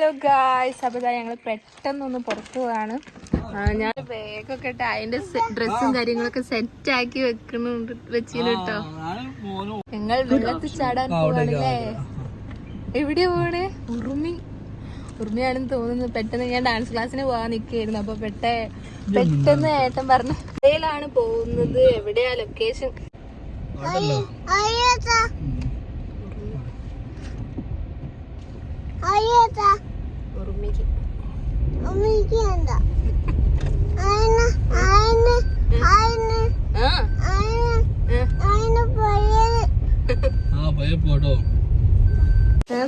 Hello guys, അപ്പോൾ ഞങ്ങൾ പെട്ടെന്നൊന്ന് പുറത്തു പോവാണ്. ഞാൻ ബാഗൊക്കെ ഇട്ട് അതിന്റെ ഡ്രസ്സും കാര്യങ്ങളൊക്കെ സെറ്റ് ആക്കി വെച്ചിന് കേട്ടോ. ഞങ്ങൾ വെള്ളത്തിൽ ചാടാൻ പോവാണല്ലേ. എവിടെയാ പോണേ? ഉറുമിയാണെന്ന് തോന്നുന്നു. പെട്ടെന്ന് ഞാൻ ഡാൻസ് ക്ലാസ്സിന് പോകാൻ നിൽക്കുകയായിരുന്നു. അപ്പൊ പെട്ടെന്ന് ഏട്ടൻ പറഞ്ഞു ാണ് പോകുന്നത്. എവിടെയാ ലൊക്കേഷൻ?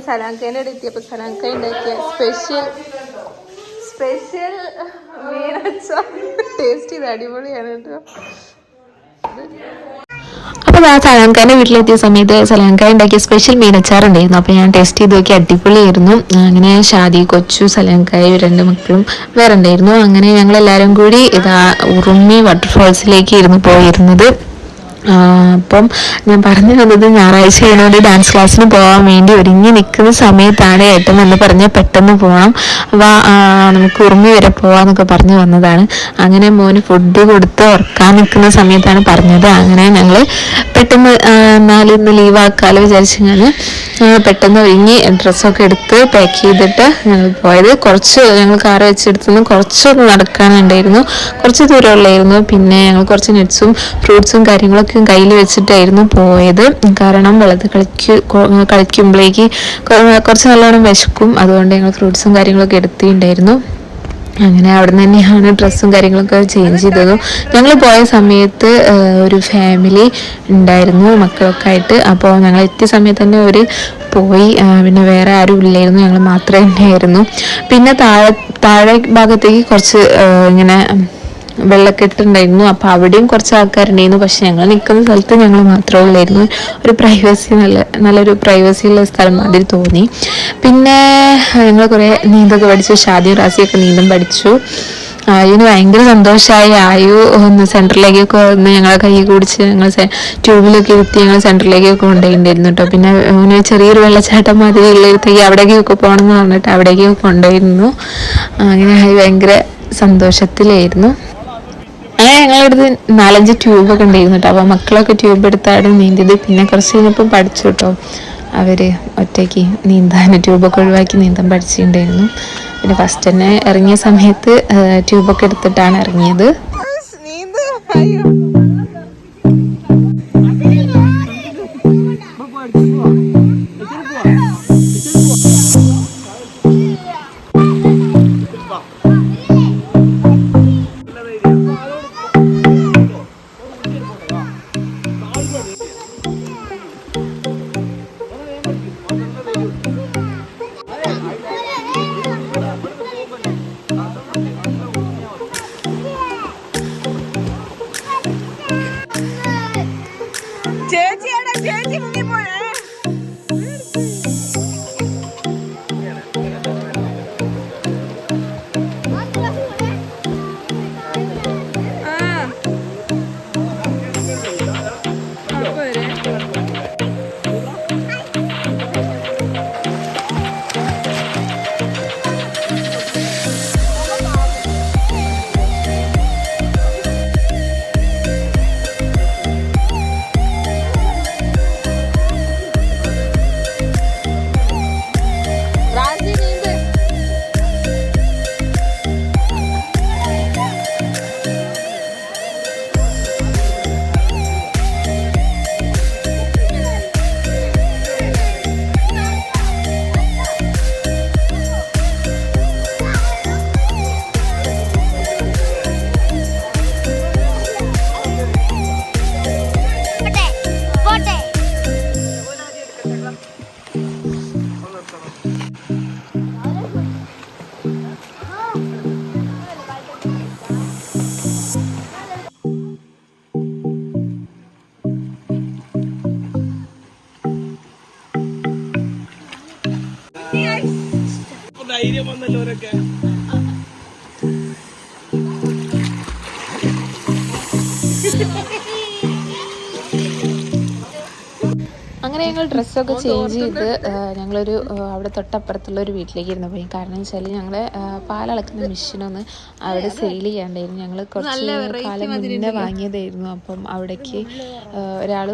സലാങ്കേനെ എത്തിയപ്പോ സലാങ്ക ഉണ്ടാക്കിയ സ്പെഷ്യൽ മീനച്ച ടേസ്റ്റ് ചെയ്ത് അടിപൊളിയാണ് കേട്ടോ. അപ്പോൾ ആ സലാങ്കാൻ്റെ വീട്ടിലെത്തിയ സമയത്ത് സലാങ്ക ഉണ്ടാക്കിയ സ്പെഷ്യൽ മീനച്ചാറുണ്ടായിരുന്നു. അപ്പോൾ ഞാൻ ടേസ്റ്റ് ചെയ്ത് നോക്കി, അടിപൊളിയായിരുന്നു. അങ്ങനെ ഷാദി, കൊച്ചു, സലാങ്കായ 2 മക്കളും വേറെ ഉണ്ടായിരുന്നു. അങ്ങനെ ഞങ്ങളെല്ലാവരും കൂടി ഉറുമി വാട്ടർഫോൾസിലേക്ക് ഇരുന്ന് പോയിരുന്നത്. അപ്പം ഞാൻ പറഞ്ഞു തന്നത് ഞായറാഴ്ച ആയതുകൊണ്ട് ഡാൻസ് ക്ലാസ്സിന് പോകാൻ വേണ്ടി ഒരുങ്ങി നിൽക്കുന്ന സമയത്താണ് ഏട്ടൻ എന്ന് പറഞ്ഞ് പെട്ടെന്ന് പോകണം, നമുക്ക് ഉറുമി വരെ പോവാന്നൊക്കെ പറഞ്ഞു വന്നതാണ്. അങ്ങനെ മോന് ഫുഡ് കൊടുത്ത് ഉറക്കാൻ നിൽക്കുന്ന സമയത്താണ് പറഞ്ഞത്. അങ്ങനെ ഞങ്ങൾ പെട്ടെന്ന് ഇന്ന് ലീവാക്കാലോ വിചാരിച്ചു ഞാൻ പെട്ടെന്ന് ഒരുങ്ങി ഡ്രസ്സൊക്കെ എടുത്ത് പാക്ക് ചെയ്തിട്ട് ഞങ്ങൾ പോയത്. ഞങ്ങൾ കാറ് വെച്ചെടുത്തുനിന്ന് കുറച്ചൊന്ന് നടക്കാനുണ്ടായിരുന്നു, കുറച്ച് ദൂരമുള്ളായിരുന്നു. പിന്നെ ഞങ്ങൾ കുറച്ച് നട്ട്സും ഫ്രൂട്ട്സും കാര്യങ്ങളൊക്കെ കയ്യിൽ വെച്ചിട്ടായിരുന്നു പോയത്. കാരണം വെള്ളത്തിൽ കളിക്കുമ്പോഴേക്ക് കുറച്ച് നല്ലോണം വിശക്കും. അതുകൊണ്ട് ഞങ്ങൾ ഫ്രൂട്ട്സും കാര്യങ്ങളൊക്കെ എടുത്തിട്ടുണ്ടായിരുന്നു. അങ്ങനെ അവിടെ നിന്ന് തന്നെയാണ് ഡ്രസ്സും കാര്യങ്ങളൊക്കെ ചേഞ്ച് ചെയ്തതും. ഞങ്ങൾ പോയ സമയത്ത് ഒരു ഫാമിലി ഉണ്ടായിരുന്നു മക്കളൊക്കെ ആയിട്ട്. അപ്പോൾ ഞങ്ങൾ എത്തിയ സമയത്ത് തന്നെ അവർ പോയി. പിന്നെ വേറെ ആരും ഇല്ലായിരുന്നു, ഞങ്ങൾ മാത്രമേ ഉണ്ടായിരുന്നു. പിന്നെ താഴെ ഭാഗത്തേക്ക് കുറച്ച് ഇങ്ങനെ വെള്ളക്കെട്ടുണ്ടായിരുന്നു. അപ്പോൾ അവിടെയും കുറച്ച് ആൾക്കാരുണ്ടായിരുന്നു. പക്ഷെ ഞങ്ങൾ നിൽക്കുന്ന സ്ഥലത്ത് ഞങ്ങൾ മാത്രമേ ഉള്ളായിരുന്നു. ഒരു നല്ലൊരു പ്രൈവസി ഉള്ള സ്ഥലം മാതിരി തോന്നി. പിന്നെ ഞങ്ങൾ കുറേ നീന്തൊക്കെ പഠിച്ചു. ഷാദിയും റാസിയൊക്കെ നീന്തം പഠിച്ചു. ആയുവിന് ഭയങ്കര സന്തോഷമായി. ആയു ഒന്ന് സെൻറ്ററിലേക്കൊക്കെ വന്ന് ഞങ്ങളെ കൈ കുടിച്ച് ഞങ്ങൾ ട്യൂബിലൊക്കെ ഇരുത്തി ഞങ്ങൾ സെൻറ്ററിലേക്കൊക്കെ കൊണ്ടുപോയിട്ടുണ്ടായിരുന്നു കേട്ടോ. പിന്നെ അവന് ചെറിയൊരു വെള്ളച്ചാട്ടം മാതിരി ഉള്ളിടത്തേക്ക് അവിടേക്കൊക്കെ പോകണം എന്ന് പറഞ്ഞിട്ട് അവിടേക്കൊക്കെ കൊണ്ടുപോയിരുന്നു. അങ്ങനെ ആയി ഭയങ്കര സന്തോഷത്തിലായിരുന്നു. അങ്ങനെ ഞങ്ങളടുത്ത് 4-5 ട്യൂബൊക്കെ ഉണ്ടായിരുന്നു കേട്ടോ. അപ്പോൾ മക്കളൊക്കെ ട്യൂബ് എടുത്താണ് നീന്തിയത്. പിന്നെ കുറച്ച് കഴിഞ്ഞപ്പോൾ പഠിച്ചു കേട്ടോ. അവർ ഒറ്റയ്ക്ക് ട്യൂബൊക്കെ ഒഴിവാക്കി നീന്താൻ പഠിച്ചിട്ടുണ്ടായിരുന്നു. പിന്നെ ഫസ്റ്റ് തന്നെ ഇറങ്ങിയ സമയത്ത് ട്യൂബൊക്കെ എടുത്തിട്ടാണ് ഇറങ്ങിയത്. ചേച്ചി മുങ്ങി പോയേ. ധൈര്യം വന്നല്ലോ അവരൊക്കെ. അങ്ങനെ അങ്ങനെ ഞങ്ങൾ ഡ്രസ്സൊക്കെ ചേഞ്ച് ചെയ്ത് ഞങ്ങളൊരു അവിടെ തൊട്ടപ്പുറത്തുള്ള ഒരു വീട്ടിലേക്കായിരുന്നു പോയി. കാരണം വെച്ചാൽ ഞങ്ങൾ പാലളക്കുന്ന മെഷീനൊന്ന് അവിടെ സെയിൽ ചെയ്യാണ്ടായിരുന്നു. ഞങ്ങൾ കുറച്ച് കാലം മുന്നേ വാങ്ങിയതായിരുന്നു. അപ്പം അവിടേക്ക് ഒരാൾ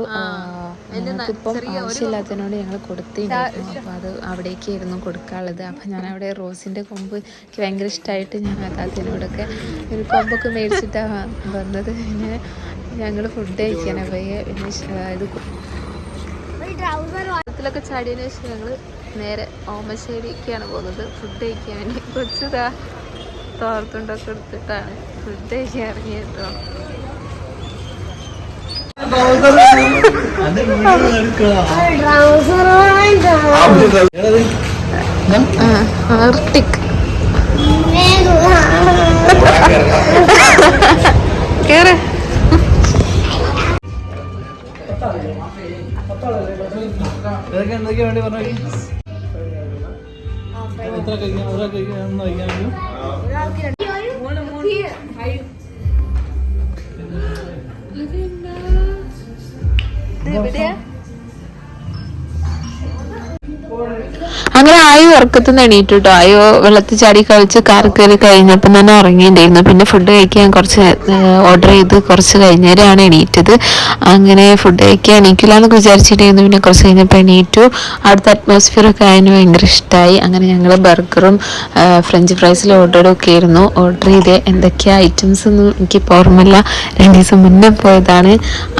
ഞങ്ങൾക്കിപ്പം ആവശ്യമില്ലാത്തതിനോട് ഞങ്ങൾ കൊടുത്തിട്ടുണ്ടായിരുന്നു. അപ്പോൾ അത് അവിടേക്കായിരുന്നു കൊടുക്കാനുള്ളത്. അപ്പം ഞാനവിടെ റോസിൻ്റെ കൊമ്പ് എനിക്ക് ഭയങ്കര ഇഷ്ടമായിട്ട് ഞാൻ ആ താത്തനോടൊക്കെ ഒരു കൊമ്പൊക്കെ മേടിച്ചിട്ടാണ് വന്നത്. പിന്നെ ഞങ്ങൾ ഫുഡ് കഴിക്കാനാണ് പോയി. പിന്നെ ഇത് ത്തിലൊക്കെ ചാടിയതിനു ശേഷം ഞങ്ങൾ നേരെ ഓമശ്ശേരിക്കാണ് പോകുന്നത് ഫുഡ് കഴിക്കാൻ വേണ്ടി. കുറച്ച് തോർത്തുണ്ടൊക്കെ എടുത്തിട്ടാണ് ഫുഡ് കഴിക്കാൻ ഇറങ്ങിയത് കേട്ടോ. ആർട്ടിക് കേറ്. എന്തൊക്കെയാ വേണ്ടി പറഞ്ഞു എത്ര കഴിക്കാൻ ഒരാൾ കഴിക്കാൻ അങ്ങനെ ആയി ഉറക്കത്തുനിന്ന് എണീറ്റു കേട്ടോ. ആയോ വെള്ളത്തിൽ ചാടി കളിച്ച് കാറി കയറി കഴിഞ്ഞപ്പം തന്നെ ഉറങ്ങിയിട്ടുണ്ടായിരുന്നു. പിന്നെ ഫുഡ് കഴിക്കാൻ കുറച്ച് ഓർഡർ ചെയ്ത് കുറച്ച് കഴിഞ്ഞേരാണ് എണീറ്റത്. അങ്ങനെ ഫുഡ് കഴിക്കാൻ എണീക്കില്ല എന്നൊക്കെ വിചാരിച്ചിട്ടായിരുന്നു. പിന്നെ കുറച്ച് കഴിഞ്ഞപ്പോൾ എണീറ്റു. അവിടുത്തെ അറ്റ്മോസ്ഫിയറൊക്കെ അതിന് ഭയങ്കര ഇഷ്ടമായി. അങ്ങനെ ഞങ്ങൾ ബർഗറും ഫ്രഞ്ച് ഫ്രൈസിലും ഓർഡറൊക്കെ ആയിരുന്നു ഓർഡർ ചെയ്ത്. എന്തൊക്കെയാണ് ഐറ്റംസ് ഒന്നും എനിക്കിപ്പോൾ ഓർമ്മയില്ല, 2 ദിവസം മുന്നേ പോയതാണ്.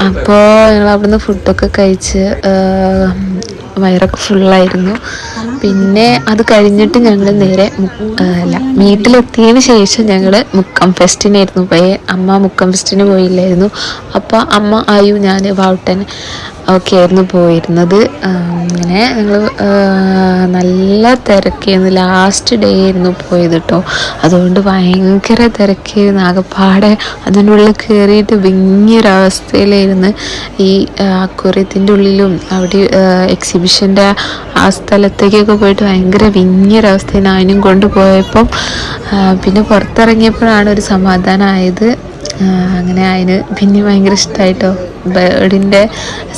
അപ്പോൾ ഞങ്ങൾ അവിടുന്ന് ഫുഡൊക്കെ കഴിച്ച് വയറൊക്കെ ഫുള്ളായിരുന്നു. പിന്നെ അത് കഴിഞ്ഞിട്ട് ഞങ്ങൾ നേരെ വീട്ടിലെത്തിയതിന് ശേഷം ഞങ്ങൾ മുക്കം ഫെസ്റ്റിനായിരുന്നു പോയി. അമ്മ മുക്കം ഫെസ്റ്റിന് പോയില്ലായിരുന്നു. അപ്പോൾ അമ്മ ആയു ഞാൻ വാവുട്ടൻ ഒക്കെ ആയിരുന്നു പോയിരുന്നത്. അങ്ങനെ ഞങ്ങൾ നല്ല തിരക്കായിരുന്നു. ലാസ്റ്റ് ഡേ ആയിരുന്നു പോയത് കേട്ടോ. അതുകൊണ്ട് ഭയങ്കര തിരക്കായിരുന്നു. ആകെപ്പാടെ അതിനുള്ളിൽ കയറിയിട്ട് വിങ്ങിയൊരവസ്ഥയിലായിരുന്നു. ഈ അക്വേറിയത്തിൻ്റെ ഉള്ളിലും അവിടെ എക്സിബിഷൻ്റെ ആ സ്ഥലത്തേക്കൊക്കെ പോയിട്ട് ഭയങ്കര വിങ്ങിയൊരവസ്ഥയാണ്. അതിനും കൊണ്ടുപോയപ്പം പിന്നെ പുറത്തിറങ്ങിയപ്പോഴാണ് ഒരു സമാധാനമായത്. അങ്ങനെ അതിന് പിന്നെ ഭയങ്കര ഇഷ്ടമായിട്ടോ. ബേർഡിൻ്റെ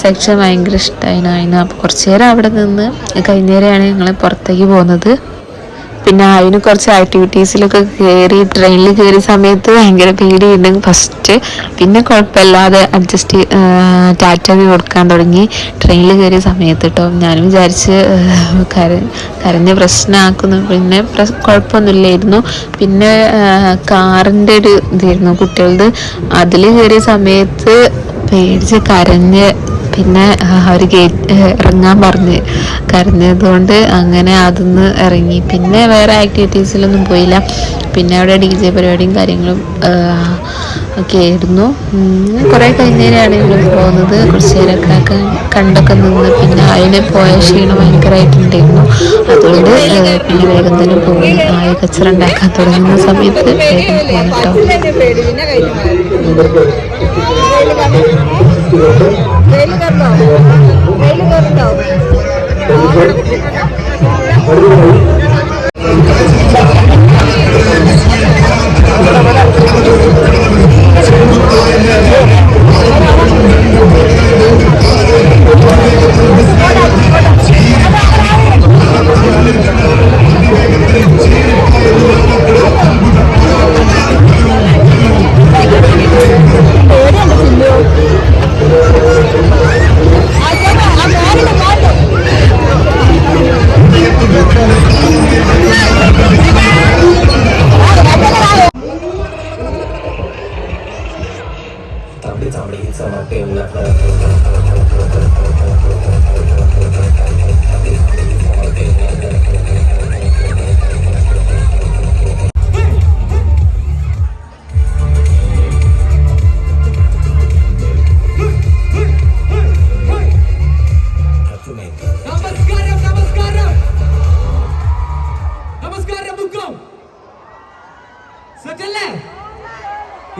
സെക്ഷൻ ഭയങ്കര ഇഷ്ടമായിരുന്നു. അപ്പോൾ കുറച്ച് നേരം അവിടെ നിന്ന് കഴിഞ്ഞേരെയാണ് ഞങ്ങൾ പുറത്തേക്ക് പോകുന്നത്. പിന്നെ അതിന് കുറച്ച് ആക്ടിവിറ്റീസിലൊക്കെ കയറി ട്രെയിനിൽ കയറിയ സമയത്ത് ഭയങ്കര പേടിയുണ്ട് ഫസ്റ്റ്. പിന്നെ കുഴപ്പമില്ലാതെ അഡ്ജസ്റ്റ് ടാറ്റ കൊടുക്കാൻ തുടങ്ങി ട്രെയിനിൽ കയറിയ സമയത്ത് കേട്ടോ. ഞാനും വിചാരിച്ച് കരഞ്ഞ് പ്രശ്നമാക്കുന്നു. പിന്നെ കുഴപ്പമൊന്നുമില്ലായിരുന്നു. പിന്നെ കാറിൻ്റെ ഒരു ഇതായിരുന്നു കുട്ടികളുടെ. അതിൽ കയറിയ സമയത്ത് പേടിച്ച് കരഞ്ഞ് പിന്നെ അവർ ഇറങ്ങാൻ പറഞ്ഞ് കരഞ്ഞതുകൊണ്ട് അങ്ങനെ അതൊന്ന് ഇറങ്ങി. പിന്നെ വേറെ ആക്ടിവിറ്റീസിലൊന്നും പോയില്ല. പിന്നെ അവിടെ DJ പരിപാടിയും കാര്യങ്ങളും ഒക്കെ ആയിരുന്നു. കുറേ കഴിഞ്ഞേരാണ് ഞങ്ങൾ പോകുന്നത്. കുറച്ച് നേരമൊക്കെ കണ്ടൊക്കെ നിന്ന് പിന്നെ അതിന് പോയ ക്ഷീണം ഭയങ്കരമായിട്ടുണ്ടായിരുന്നു. അതുകൊണ്ട് പിന്നെ വേഗം തന്നെ പോയി. ആയ കച്ചറ ഉണ്ടാക്കാൻ തുടങ്ങുന്ന സമയത്ത് വേഗം പോകുന്നു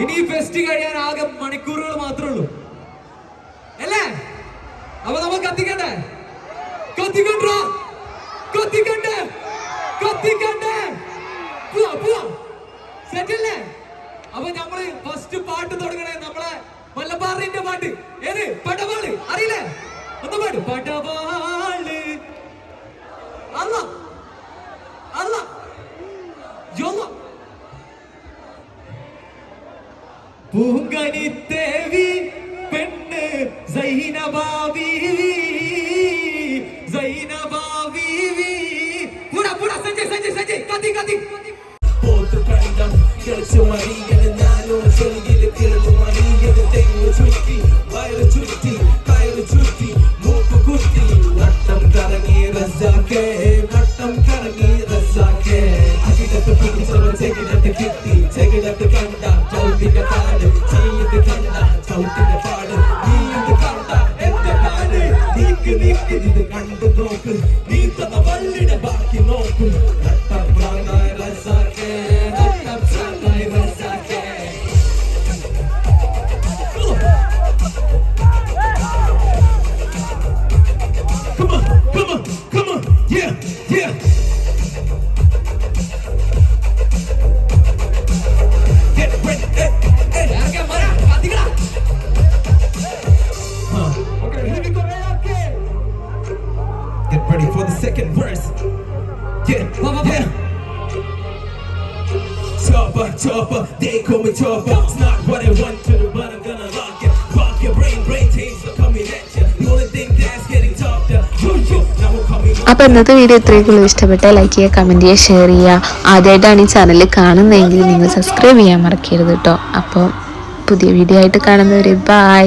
ഇനി ഫെസ്റ്റ് കഴിയാൻ ആകെ മണിക്കൂറുകൾ മാത്രമേ ഉള്ളൂ അല്ലേ? അപ്പൊ നമ്മൾ കത്തിക്കണ്ടേ? കത്തിക്കണ്ടേ? കത്തിക്കണ്ടേ? കത്തിക്കണ്ടേ? സെറ്റല്ലേ? അപ്പൊ നമ്മള് ഫസ്റ്റ് പാട്ട് തുടങ്ങണേ. നമ്മളെ മലബാറിന്റെ പാട്ട് ഏത്? പടവാള് അറിയില്ലേ? ഒന്ന് പാട് പടവാള് അല്ല അല്ല യോല്ല പൂങ്കനിത്തേവി പെണ്ണ് സൈനബാബീവി സൈനബാബീവി പുടാ പുടാ സഞ്ജയ് സഞ്ജയ് സഞ്ജയ് കത്തി കത്തി പോത്ത് കണ്ടം കിളച്ചു മറിയത് നാനോ ചെറുകില് കിളന്നു മറിയത് തെങ്ങു ചുറ്റി വയറ് ചുറ്റി കയറ് ചുറ്റി മൂക്ക് കുത്തി നട്ടം കറങ്ങി റസാക്കേ നട്ടം കറങ്ങി റസാക്കേ അകിടത്ത് പിടിച്ചവർ ചെകിടത്ത് കിട്ടി ചെകിടത്ത് കണ്ട ചൗട്ടിന്റെ പാട് ചെയ്യത് കണ്ട ചൗട്ടിന്റെ പാട് നീ ഇത് കണ്ട എന്റെ പാട് നീക്ക് നീക്ക് ഇത് കണ്ടു നോക്ക് നീ തന്ന വള്ളിയുടെ ബാക്കി നോക്ക് നട്ടം പ്രാണായ റസാക്കേ നട്ടം പ്രാണായ റസാക്കേ Come on, come on, come on, yeah, yeah. Get ready, hey, hey. Okay, Mara, katigada. Okay, here we go, okay. Get ready for the second verse. Yeah, yeah. Chopper, chopper, they call me chopper. It's not what I want to do, but I'm gonna lock it. Rock your brain, brain taste are coming at you. The only thing that's getting tougher, you. Now we're coming. അപ്പോൾ ഇന്നത്തെ video ഇത്രയൊക്കെ ഇഷ്ടപ്പെട്ടാൽ like ചെയ്യുക, comment ചെയ്യുക, share ചെയ്യുക. ആദ്യമായിട്ടാണ് ഈ channel കാണുന്നതെങ്കിൽ നിങ്ങൾ സബ്സ്ക്രൈബ് ചെയ്യാൻ മറക്കരുത് കേട്ടോ. അപ്പോൾ പുതിയ വീഡിയോ ആയിട്ട് കാണുന്നവരെ ബൈ.